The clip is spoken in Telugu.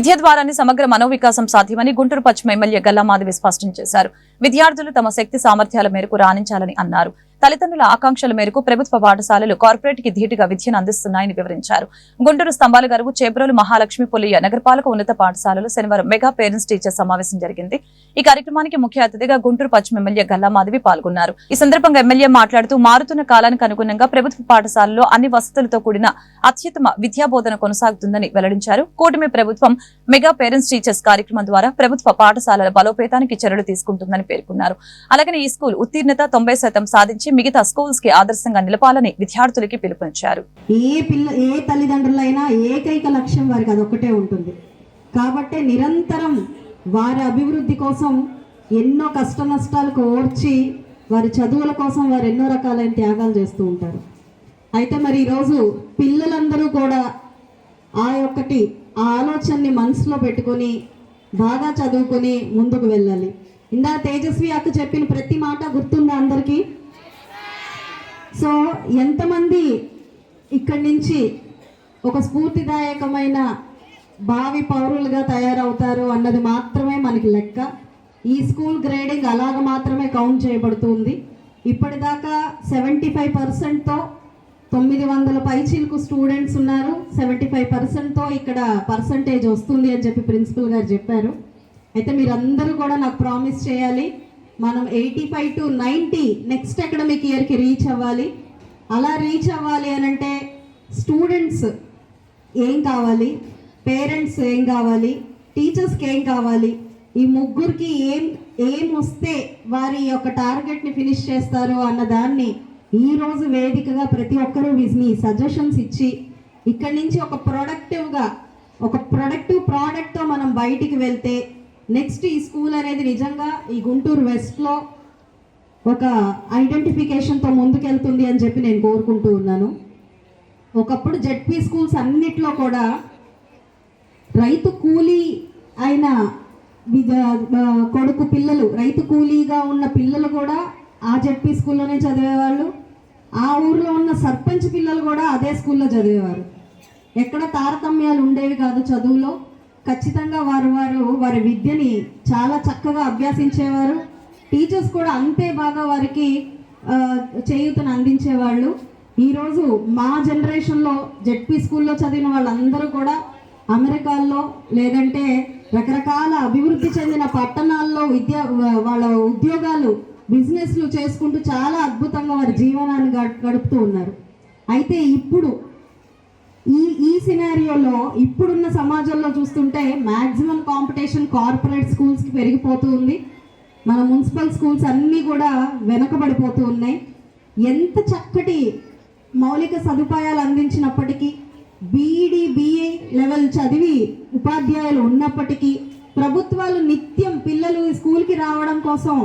విద్య ద్వారానే సమగ్ర మనోవికాసం సాధ్యమని గుంటూరు పశ్చిమ ఎమ్మెల్యే గల్లా మాధవి స్పష్టం చేశారు. విద్యార్థులు తమ శక్తి సామర్థ్యాల మేరకు రాణించాలని అన్నారు. తల్లిదండ్రుల ఆకాంక్షల మేరకు ప్రభుత్వ పాఠశాలలు కార్పొరేట్ కి ధీటుగా విద్యను అందిస్తున్నాయని వివరించారు. గుంటూరు స్తంభాల గరువు చేబ్రోలు మహాలక్ష్మి పుల్లయ్య నగరపాలక ఉన్నత పాఠశాలలో శనివారం మెగా పేరెంట్స్ టీచర్ సమావేశం జరిగింది. ఈ కార్యక్రమానికి ముఖ్య అతిథిగా గుంటూరు పశ్చిమ ఎమ్మెల్యే గల్లా మాధవి పాల్గొన్నారు. ఈ సందర్భంగా ఎమ్మెల్యే మాట్లాడుతూ మారుతున్న కాలానికి అనుగుణంగా ప్రభుత్వ పాఠశాలలో అన్ని వసతులతో కూడిన అత్యుత్తమ విద్యాబోధన కొనసాగుతుందని వెల్లడించారు. కూటమి ప్రభుత్వం మెగా పేరెంట్స్ టీచర్స్ కార్యక్రమం ద్వారా ప్రభుత్వ పాఠశాలల బలోపేతానికి చర్యలు తీసుకుంటుందని పేర్కొన్నారు. అలాగే ఈ స్కూల్ ఉత్తీర్ణత 90% సాధించి మిగతా స్కూల్స్ కి ఆదర్శంగా నిలపాలని విద్యార్థులకి పిలుపునిచ్చారు. ఏ తల్లిదండ్రులైనా ఏకైక లక్ష్యం వారికి అదొక్కటే ఉంటుంది. కాబట్టి నిరంతరం వారి అభివృద్ధి కోసం ఎన్నో కష్ట నష్టాలకు ఓర్చి వారి చదువుల కోసం వారు ఎన్నో రకాలైన త్యాగాలు చేస్తూ ఉంటారు. అయితే మరి ఈరోజు పిల్లలందరూ కూడా ఆ ఆలోచనని మనసులో పెట్టుకొని బాగా చదువుకొని ముందుకు వెళ్ళాలి. ఇందా తేజస్వి అక్క చెప్పిన ప్రతి మాట గుర్తుందా అందరికీ? సో ఎంతమంది ఇక్కడి నుంచి ఒక స్ఫూర్తిదాయకమైన భావి పౌరులుగా తయారవుతారు అన్నది మాత్రమే మనకి లెక్క. ఈ స్కూల్ గ్రేడింగ్ అలాగ మాత్రమే కౌంట్ చేయబడుతుంది. ఇప్పటిదాకా 75%తో 900 పైచీలకు స్టూడెంట్స్ ఉన్నారు. 75%తో ఇక్కడ పర్సంటేజ్ వస్తుంది అని చెప్పి ప్రిన్సిపల్ గారు చెప్పారు. అయితే మీరందరూ కూడా నాకు ప్రామిస్ చేయాలి, మనం 85 to 90 నెక్స్ట్ అకాడమిక్ ఇయర్కి రీచ్ అవ్వాలి. అలా రీచ్ అవ్వాలి అని అంటే స్టూడెంట్స్ ఏం కావాలి, పేరెంట్స్ ఏం కావాలి, టీచర్స్కి ఏం కావాలి, ఈ ముగ్గురికి ఏం వస్తే వారి యొక్క టార్గెట్ని ఫినిష్ చేస్తారు అన్న దాన్ని ఈరోజు వేదికగా ప్రతి ఒక్కరూ మీ సజెషన్స్ ఇచ్చి ఇక్కడి నుంచి ఒక ప్రొడక్టివ్ ప్రోడక్ట్తో మనం బయటికి వెళ్తే నెక్స్ట్ ఈ స్కూల్ అనేది నిజంగా ఈ గుంటూరు వెస్ట్లో ఒక ఐడెంటిఫికేషన్తో ముందుకెళ్తుంది అని చెప్పి నేను కోరుకుంటూ ఉన్నాను. ఒకప్పుడు జెడ్పీ స్కూల్స్ అన్నిట్లో కూడా రైతు కూలీ అయిన కొడుకు పిల్లలు, రైతు కూలీగా ఉన్న పిల్లలు కూడా ఆ జెడ్పీ స్కూల్లోనే చదివేవాళ్ళు. ఆ ఊర్లో ఉన్న సర్పంచ్ పిల్లలు కూడా అదే స్కూల్లో చదివేవారు. ఎక్కడ తారతమ్యాలు ఉండేవి కాదు చదువులో. ఖచ్చితంగా వారి విద్యని చాలా చక్కగా అభ్యసించేవారు. టీచర్స్ కూడా అంతే బాగా వారికి చేయూతను అందించేవాళ్ళు. ఈరోజు మా జనరేషన్లో జెడ్పీ స్కూల్లో చదివిన వాళ్ళందరూ కూడా అమెరికాల్లో లేదంటే రకరకాల అభివృద్ధి చెందిన పట్టణాల్లో వాళ్ళ ఉద్యోగాలు, బిజినెస్లు చేసుకుంటూ చాలా అద్భుతంగా వారి జీవనాన్ని గడుపుతూ ఉన్నారు. అయితే ఇప్పుడు ఈ సినారియోలో ఇప్పుడున్న సమాజంలో చూస్తుంటే మ్యాక్సిమం కాంపిటీషన్ కార్పొరేట్ స్కూల్స్కి పెరిగిపోతూ ఉంది. మన మున్సిపల్ స్కూల్స్ అన్నీ కూడా వెనకబడిపోతూ ఉన్నాయి. ఎంత చక్కటి మౌలిక సదుపాయాలు అందించినప్పటికీ, బీఈడి BA లెవెల్ చదివి ఉపాధ్యాయులు ఉన్నప్పటికీ ప్రభుత్వాలు నిత్యం పిల్లలు స్కూల్కి రావడం కోసం